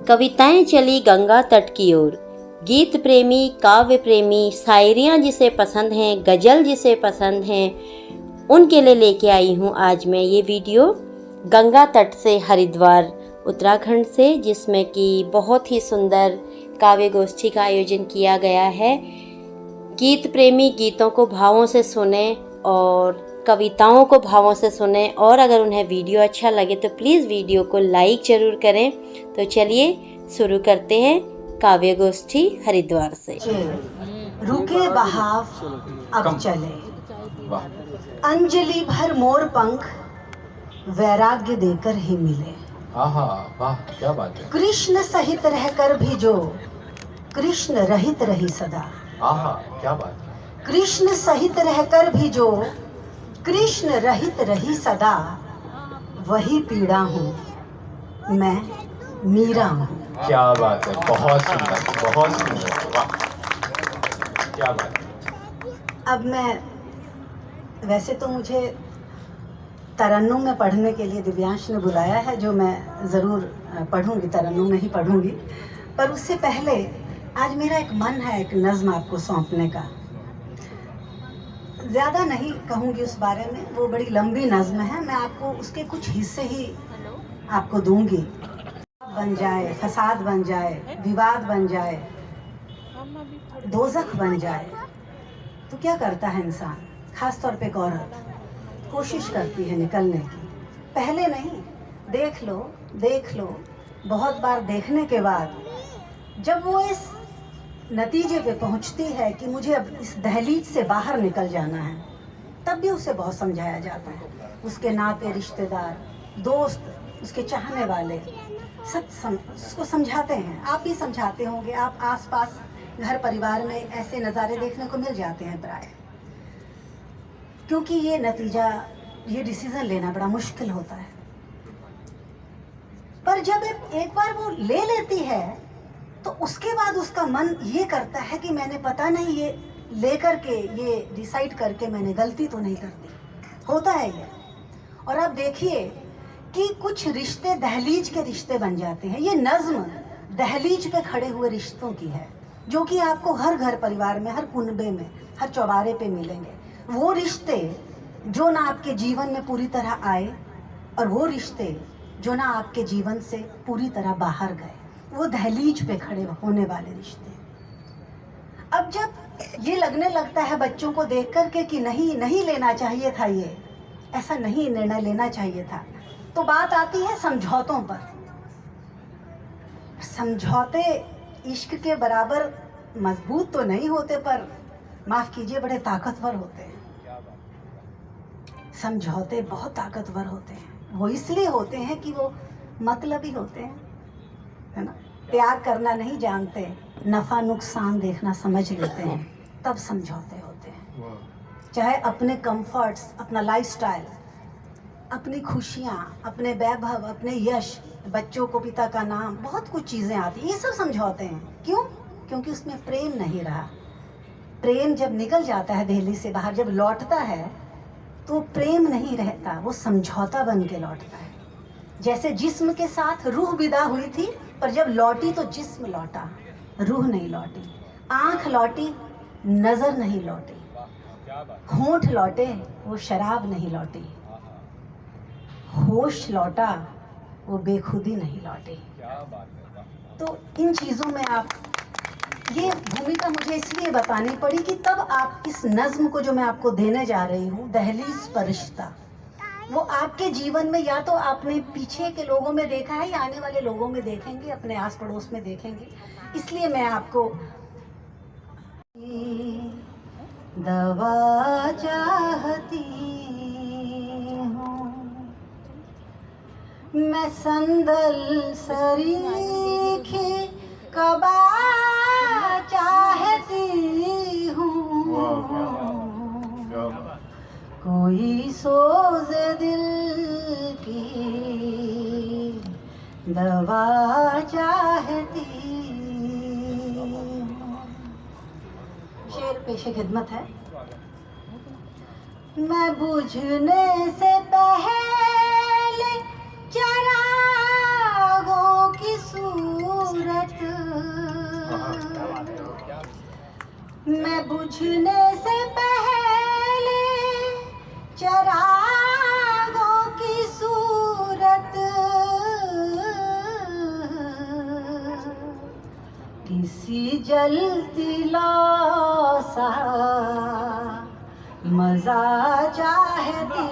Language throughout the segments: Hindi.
कविताएं चली गंगा तट की ओर। गीत प्रेमी, काव्य प्रेमी, शायरियाँ जिसे पसंद हैं, गज़ल जिसे पसंद हैं, उनके लिए लेके आई हूँ आज मैं ये वीडियो गंगा तट से, हरिद्वार उत्तराखंड से, जिसमें कि बहुत ही सुंदर काव्य गोष्ठी का आयोजन किया गया है। गीत प्रेमी गीतों को भावों से सुने और कविताओं को भावों से सुने, और अगर उन्हें वीडियो अच्छा लगे तो प्लीज़ वीडियो को लाइक ज़रूर करें। तो चलिए शुरू करते हैं काव्य गोष्ठी हरिद्वार से। रुके बहाव अब चले, अंजलि भर मोर पंख वैराग्य देकर ही मिले। आहा, वाह क्या बात है। कृष्ण सहित रहकर भी जो कृष्ण रहित रही सदा। आहा, क्या बात है। कृष्ण सहित रहकर भी जो कृष्ण रहित रही सदा, वही पीड़ा हूँ मैं, मीरा हूँ। क्या बात है, बहुत सुंदर, बहुत सुंदर, वाह क्या बात है। अब मैं, वैसे तो मुझे तरन्नुम में पढ़ने के लिए दिव्यांश ने बुलाया है, जो मैं ज़रूर पढ़ूंगी, तरन्नुम में ही पढ़ूंगी, पर उससे पहले आज मेरा एक मन है एक नज़्म आपको सौंपने का। ज़्यादा नहीं कहूँगी उस बारे में, वो बड़ी लंबी नज़्म है, मैं आपको उसके कुछ हिस्से ही आपको दूंगी। बन जाए, फसाद बन जाए, विवाद बन जाए, दोज़ख बन जाए, तो क्या करता है इंसान, खास तौर पे एक औरत कोशिश करती है निकलने की। पहले नहीं, देख लो देख लो, बहुत बार देखने के बाद जब वो इस नतीजे पे पहुंचती है कि मुझे अब इस दहलीज से बाहर निकल जाना है, तब भी उसे बहुत समझाया जाता है। उसके नाते रिश्तेदार, दोस्त, उसके चाहने वाले सब उसको समझाते हैं। आप भी समझाते होंगे, आप आसपास घर परिवार में ऐसे नज़ारे देखने को मिल जाते हैं प्राय, क्योंकि ये नतीजा, ये डिसीज़न लेना बड़ा मुश्किल होता है। पर जब एक बार वो ले लेती है तो उसके बाद उसका मन ये करता है कि मैंने पता नहीं ये लेकर के, ये डिसाइड करके मैंने गलती तो नहीं करती। होता है ये। और आप देखिए कि कुछ रिश्ते दहलीज के रिश्ते बन जाते हैं। ये नज़्म दहलीज पे खड़े हुए रिश्तों की है, जो कि आपको हर घर परिवार में, हर कुनबे में, हर चौबारे पे मिलेंगे। वो रिश्ते जो ना आपके जीवन में पूरी तरह आए, और वो रिश्ते जो ना आपके जीवन से पूरी तरह बाहर गए, वो दहलीज पे खड़े होने वाले रिश्ते। अब जब ये लगने लगता है बच्चों को देख कर के कि नहीं नहीं लेना चाहिए था, ये ऐसा नहीं निर्णय लेना चाहिए था, तो बात आती है समझौतों पर। समझौते इश्क के बराबर मजबूत तो नहीं होते, पर माफ कीजिए बड़े ताकतवर होते हैं। समझौते बहुत ताकतवर होते हैं। वो इसलिए होते हैं कि वो मतलबी होते हैं, है ना। त्याग करना नहीं जानते, नफ़ा नुकसान देखना समझ लेते हैं, तब समझौते होते हैं। चाहे अपने कंफर्ट्स, अपना लाइफस्टाइल, अपनी खुशियाँ, अपने वैभव, अपने यश, बच्चों को पिता का नाम, बहुत कुछ चीज़ें आती हैं, ये सब समझौते हैं। क्यों? क्योंकि उसमें प्रेम नहीं रहा। प्रेम जब निकल जाता है दहलीज से बाहर, जब लौटता है तो प्रेम नहीं रहता, वो समझौता बन के लौटता है। जैसे जिस्म के साथ रूह विदा हुई थी, पर जब लौटी तो जिस्म लौटा, रूह नहीं लौटी। आँख लौटी, नज़र नहीं लौटी। होंठ लौटे, वो शराब नहीं लौटी। होश लौटा, वो बेखुदी नहीं लौटी। तो इन चीज़ों में आप, ये भूमिका मुझे इसलिए बतानी पड़ी कि तब आप इस नज़्म को जो मैं आपको देने जा रही हूँ, दहलीज पर रिश्ता, वो आपके जीवन में या तो आपने पीछे के लोगों में देखा है, या आने वाले लोगों में देखेंगे, अपने आस पड़ोस में देखेंगे। इसलिए मैं आपको दवा चाहती हूँ, मैं संदल सरीखे कबा चाहती हूँ, कोई सोज दिल की दवा चाहती हूँ। शेर पेशे खिदमत है। मैं बुझने से पहले चरागों की सूरत मैं बुझने से पहले चरागों की सूरत किसी जलती लौ सा मजा चाहती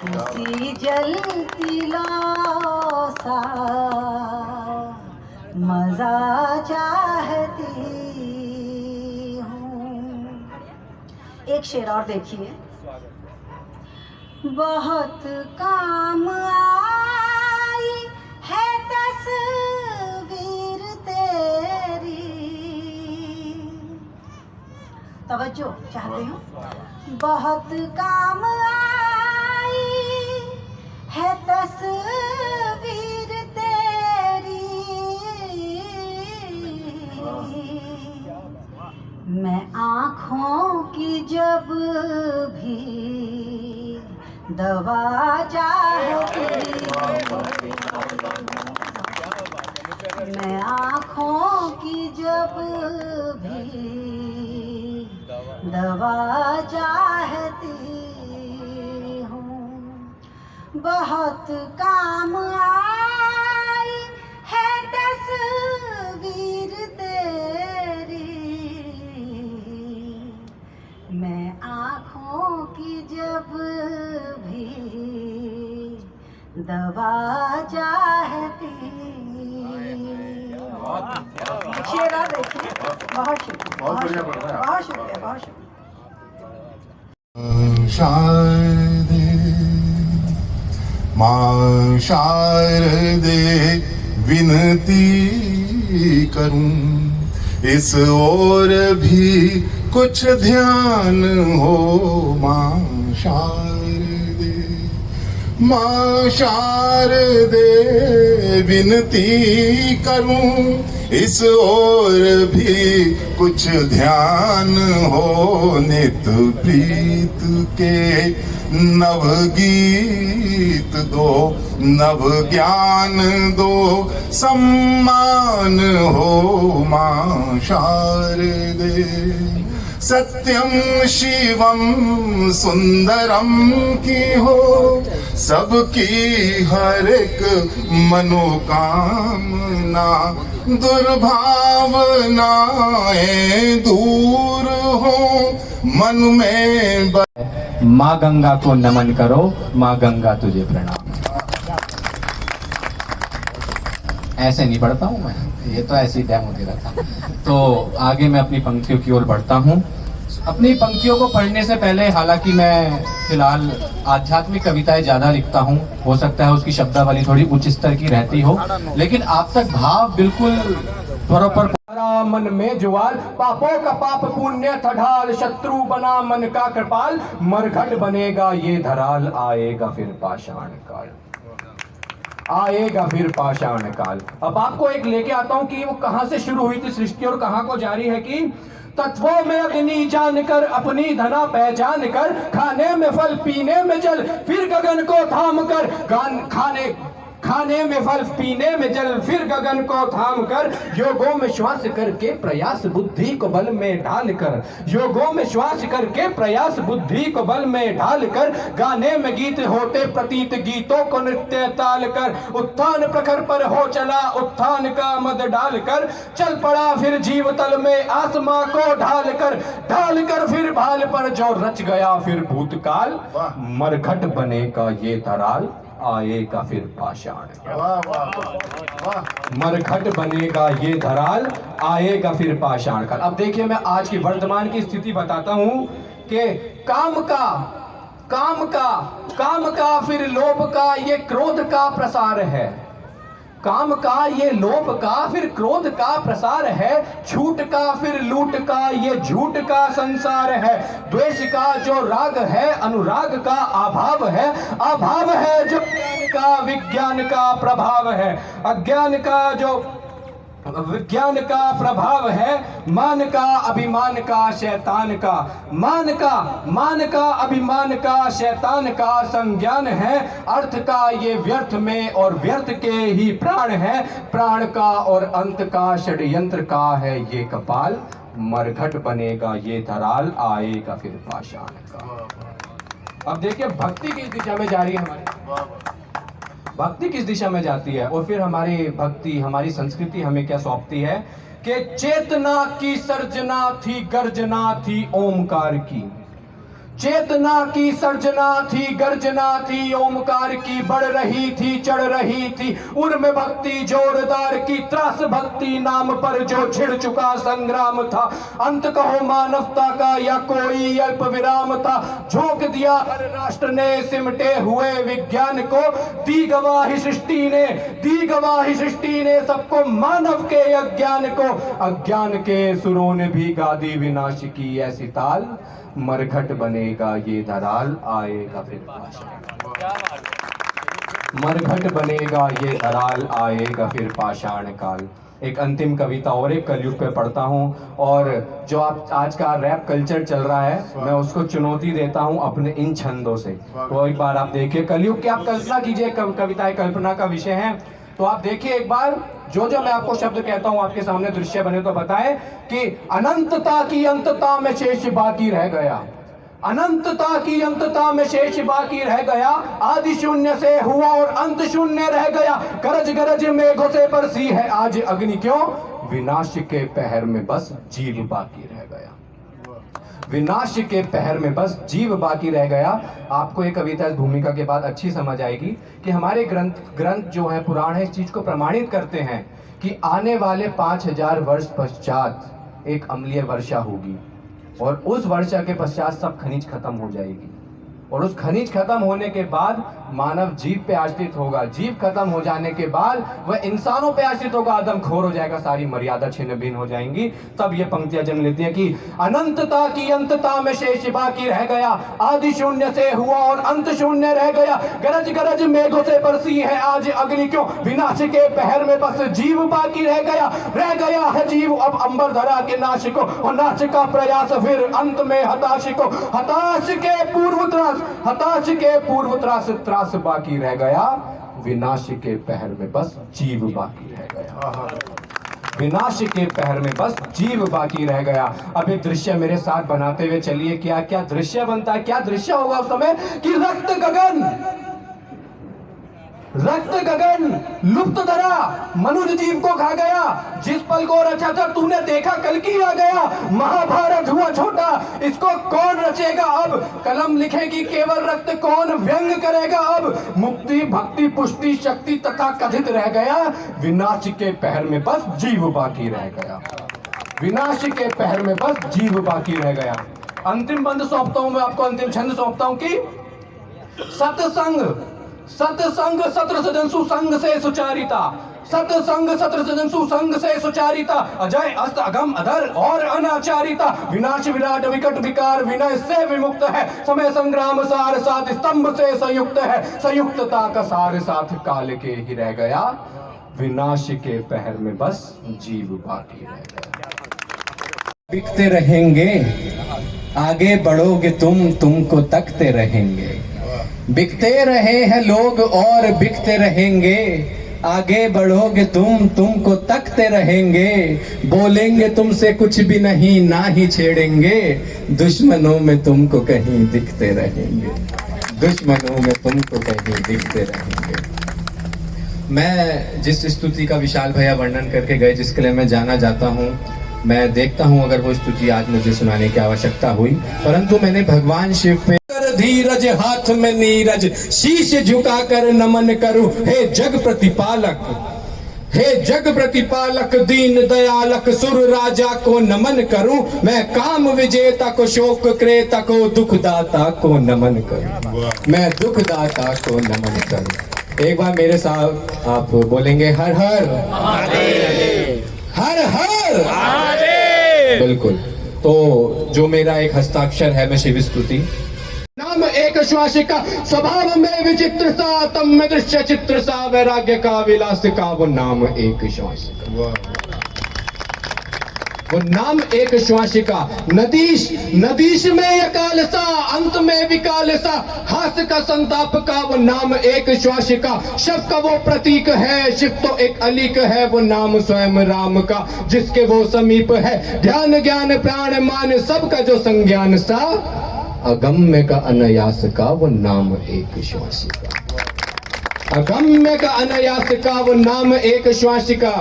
किसी जलती लौ सा मजा चाहती हूँ। एक शेर और देखिए। बहुत काम आई है तस्वीर तेरी, तवज्जो चाहते हो। बहुत काम आई है तस्वीर तेरी, मैं आँखों की जब भी दवा चाहती, मैं आँखों की जब भी दवा चाहती हूँ। बहुत काम आई है तस्वीर तेरी, मैं आँखों की जब भी दवा चाहती। शेरा देखिए, बहुत शुक्रिया, बहुत बढ़िया, बहुत शुक्रिया, बहुत शुक्रिया। शारदे मां शारदे विनती करूं, इस ओर भी कुछ ध्यान हो। मां शारदे, मां शारदे विनती करूं, इस ओर भी कुछ ध्यान हो। नित प्रीत के नव गीत दो, नव ज्ञान दो, सम्मान हो। मां शारदे सत्यम शिवम सुंदरम की हो, सबकी हर एक मनोकामना, दुर्भावनाएं दूर हो मन में। माँ गंगा को नमन करो, माँ गंगा तुझे प्रणाम। ऐसे नहीं पढ़ता हूँ मैं, ये तो ऐसे ही डेमो दे रहा था। तो आगे मैं अपनी पंक्तियों की ओर बढ़ता हूँ। अपनी पंक्तियों को पढ़ने से पहले, हालांकि मैं फिलहाल आध्यात्मिक कविताएं ज्यादा लिखता हूँ, हो सकता है उसकी शब्दावली थोड़ी उच्च स्तर की रहती हो, लेकिन आप तक भाव बिल्कुल बराबर। मन में ज्वाल, पापों का पाप पुण्य था ढाल, शत्रु बना मन का कृपाल, मरघट बनेगा ये धराल, आएगा फिर पाषाण काल, आएगा फिर पाषाण काल। अब आपको एक लेके आता हूं कि वो कहां से शुरू हुई थी सृष्टि और कहां को जारी है। कि तत्वों में अग्नि जानकर, अपनी धना पहचान कर, खाने में फल पीने में जल, फिर गगन को थाम कर, खाने में फल पीने में जल, फिर गगन को थाम कर, योगों में श्वास करके प्रयास बुद्धि को बल में ढाल कर, योगों में श्वास करके प्रयास बुद्धि को बल में ढाल कर, गाने में गीत होते प्रतीत, गीतों को नृत्य ताल कर, उत्थान प्रखर पर हो चला, उत्थान का मद डाल कर, चल पड़ा फिर जीव तल में, आसमां को ढाल कर फिर भाल पर जो रच गया फिर भूतकाल, मरघट बनेगा ये धराल, आएगा फिर पाषाण। मरघट बनेगा ये धराल, आएगा फिर पाषाण काल। अब देखिए, मैं आज की वर्तमान की स्थिति बताता हूं कि काम का फिर लोभ का ये क्रोध का प्रसार है, काम का ये लोभ का फिर क्रोध का प्रसार है, झूठ का फिर लूट का ये झूठ का संसार है, द्वेष का जो राग है अनुराग का अभाव है, अभाव है जो ज्ञान का विज्ञान का प्रभाव है, अज्ञान का जो विज्ञान का प्रभाव है मान का अभिमान का शैतान का, मान का अभिमान का शैतान का संज्ञान है, अर्थ का ये व्यर्थ में और व्यर्थ के ही प्राण है, प्राण का और अंत का षड्यंत्र का है ये कपाल, मरघट बनेगा ये धराल, आएगा फिर पाषाण का। अब देखिए भक्ति किस दिशा में जा रही है हमारी, भक्ति किस दिशा में जाती है, और फिर हमारी भक्ति हमारी संस्कृति हमें क्या सौंपती है कि चेतना की सर्जना थी गर्जना थी ओमकार की, चेतना की सर्जना थी गर्जना थी ओमकार की, बढ़ रही थी चढ़ रही थी उर्म भक्ति जोरदार की, त्रास भक्ति नाम पर जो छिड़ चुका संग्राम था, अंत कहो मानवता का या कोई अल्प विराम था, झोंक दिया हर राष्ट्र ने सिमटे हुए विज्ञान को, दी गवाही सृष्टि ने, दी गवाही सृष्टि ने सबको मानव के अज्ञान को, अज्ञान के सुरों ने भी गा दी विनाश की ऐसी ताल, मरघट बनेगा ये धराल, आएगा फिर पाषाण, मरघट बनेगा ये धराल, आएगा फिर पाषाण काल। एक अंतिम कविता और एक कलयुग पे पढ़ता हूँ, और जो आप आज का रैप कल्चर चल रहा है मैं उसको चुनौती देता हूँ अपने इन छंदों से। तो एक बार आप देखिए कलयुग की, आप कल्पना कीजिए, कविताएं कल्पना का विषय है, तो आप देखिए एक बार जो मैं आपको शब्द कहता हूं आपके सामने दृश्य बने तो बताएं कि अनंतता की अंतता में शेष बाकी रह गया, अनंतता की अंतता में शेष बाकी रह गया, आदि शून्य से हुआ और अंत शून्य रह गया, गरज गरज मेघों से बरसी है आज अग्नि क्यों, विनाश के पहर में बस जीव बाकी रह गया, विनाश के पहर में बस जीव बाकी रह गया। आपको ये कविता इस भूमिका के बाद अच्छी समझ आएगी कि हमारे ग्रंथ जो है पुराण है इस चीज को प्रमाणित करते हैं कि आने वाले 5000 वर्ष पश्चात एक अम्लीय वर्षा होगी, और उस वर्षा के पश्चात सब खनिज खत्म हो जाएगी, और उस खनिज खत्म होने के बाद मानव जीव पे आश्रित होगा, जीव खत्म हो जाने के बाद वह इंसानों पे आश्रित होगा, आदम खोर हो जाएगा, सारी मर्यादा छिन्न भिन्न हो जाएंगी। तब ये पंक्तियां जन्म लेती हैं कि अनंतता की अंतता में शेष बाकी रह गया, आदि शून्य से हुआ और अंत शून्य रह गया, गरज गरज मेघों से बरसी है आज अग्नि क्यों, विनाश के पहर में बस जीव बाकी रह गया है जीव अब अंबर धरा के नाश को, और नाश का प्रयास फिर अंत में हताश को, हताश के पूर्व त्रास बाकी रह गया, विनाश के पहर में बस जीव बाकी रह गया, विनाश के पहर में बस जीव बाकी रह गया। अब एक दृश्य मेरे साथ बनाते हुए चलिए, क्या क्या दृश्य बनता है, क्या दृश्य होगा उस समय कि रक्त गगन लुप्त धरा मनुष्य जीव को खा गया, जिस पल को रचा था तूने देखा कल की आ गया, महाभारत हुआ छोटा इसको कौन रचेगा अब, कलम लिखेगी केवल रक्त कौन व्यंग करेगा अब, मुक्ति भक्ति पुष्टि शक्ति तथा कथित रह गया, विनाश के पहर में बस जीव बाकी रह गया, विनाश के पहर में बस जीव बाकी रह गया। अंतिम बंद सौंपता हूं मैं आपको, अंतिम छंद सौंपता हूं कि सत्संग सत्र सजन सुसंग से सुचारिता, सत्संग सत्र सजन सुसंग से सुचारिता, अजय अस्त अगम अधर और अनाचारिता, विनाश विराट विकट विकार विनय से विमुक्त है, समय संग्राम सार साथ स्तंभ से संयुक्त है, संयुक्तता का सार साथ काल के ही रह गया, विनाश के पहर में बस जीव बाकी रह गया। बिकते रहेंगे आगे बढ़ोगे तुमको तकते रहेंगे, बिकते रहे हैं लोग और बिकते रहेंगे, आगे बढ़ोगे तुमको तकते रहेंगे, बोलेंगे तुमसे कुछ भी नहीं ना ही छेड़ेंगे, दुश्मनों में तुमको कहीं दिखते रहेंगे, दुश्मनों में तुमको कहीं दिखते रहेंगे। मैं जिस स्तुति का विशाल भैया वर्णन करके गए, जिसके लिए मैं जाना जाता हूँ, मैं देखता हूँ अगर वो स्तुति आज मुझे सुनाने की आवश्यकता हुई, परंतु मैंने भगवान शिव पे धीरज हाथ में नीरज शीश झुकाकर नमन करूं, हे जग प्रतिपालक, हे जग प्रतिपालक दीन दयालक सुर राजा को नमन करूं, मैं काम विजेता को शोक क्रेता को दुखदाता को नमन करूं, मैं दुखदाता को नमन करूं। एक बार मेरे साथ आप बोलेंगे हर हर हर हर। बिल्कुल, तो जो मेरा एक हस्ताक्षर है मैं शिव स्तुति, नाम एक श्वासिका, स्वभाव में विचित्र सा, तम में दृश्य चित्र सा, वैराग्य का विलास का वो नाम एक श्वासिका, वो नाम एक श्वासिका। नदीश नदीश में यकाल सा, अंत में विकाल सा, हास्य का संताप का वो नाम एक श्वासिका। शव का वो प्रतीक है, शिव तो एक अलीक है, वो नाम स्वयं राम का, जिसके वो समीप है। ध्यान ज्ञान प्राण मान सबका जो संज्ञान सा, अगम्य का अनायास का वो नाम एक श्वासिका, अगम्य का अनायास का वो नाम एक श्वासिका।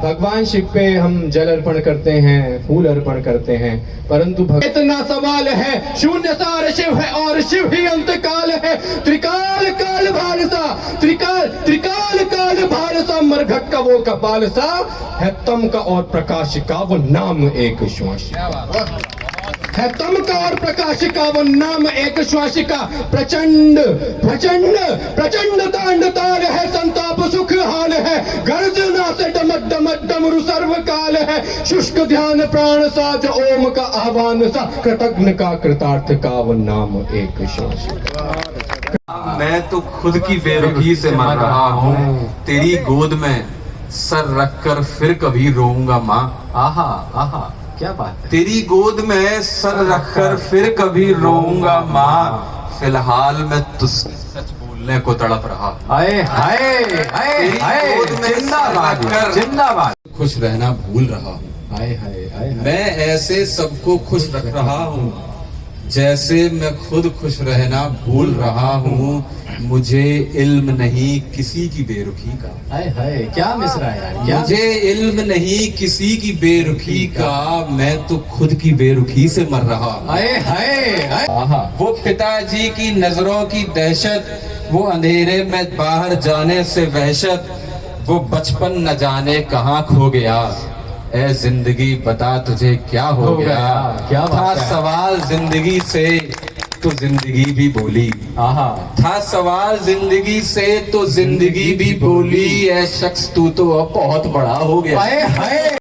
भगवान शिव पे हम जल अर्पण करते हैं, फूल अर्पण करते हैं, परंतु इतना सवाल है, शून्य सार शिव है और शिव ही अंत काल है। त्रिकाल काल भारसा, त्रिकाल काल भारसा, मरघट का वो कपाल सा है, तम का और प्रकाश का वो नाम एक श्वासिका है, तम का और प्रकाश का वो नाम एक श्वासिका। प्रचंड प्रचंड प्रचंड तांड ताल है, संताप सुख हाल है, गर्जना से डमक डमक डमरू सर्व काल है। शुष्क ध्यान प्राण सा, जो ओम का आह्वान सा, कृतज्ञ का कृतार्थ का वो नाम एक श्वासिका। मैं तो खुद की बेरुखी से मर रहा हूँ, तेरी गोद में सर रखकर फिर कभी रोऊंगा माँ। आहा आहा, क्या बात है। तेरी गोद में सर रखकर फिर कभी रोऊंगा माँ, फिलहाल मैं तुझसे सच बोलने को तड़प रहा। हाय हाय हाय तेरी हाय, गोद में जिंदाबाद सर रखकर जिंदाबाद। खुश रहना भूल रहा हूँ। हाय हाय हाय, मैं ऐसे सबको खुश रख रहा हूँ जैसे मैं खुद खुश रहना भूल रहा हूँ। मुझे इल्म नहीं किसी की बेरुखी का। हाय हाय, क्या मिसरा है यार, क्या। मुझे इल्म नहीं किसी की बेरुखी का, मैं तो खुद की बेरुखी से मर रहा हूँ। हाय हाय हाय, आहा। वो पिताजी की नजरों की दहशत, वो अंधेरे में बाहर जाने से वहशत, वो बचपन न जाने कहाँ खो गया। ए जिंदगी बता तुझे क्या हो गया। क्या था बात है। सवाल जिंदगी से तो जिंदगी भी बोली। आहा, था सवाल जिंदगी से तो जिंदगी भी बोली। ए शख्स तू तो अब बहुत बड़ा हो गया। हाय हाय।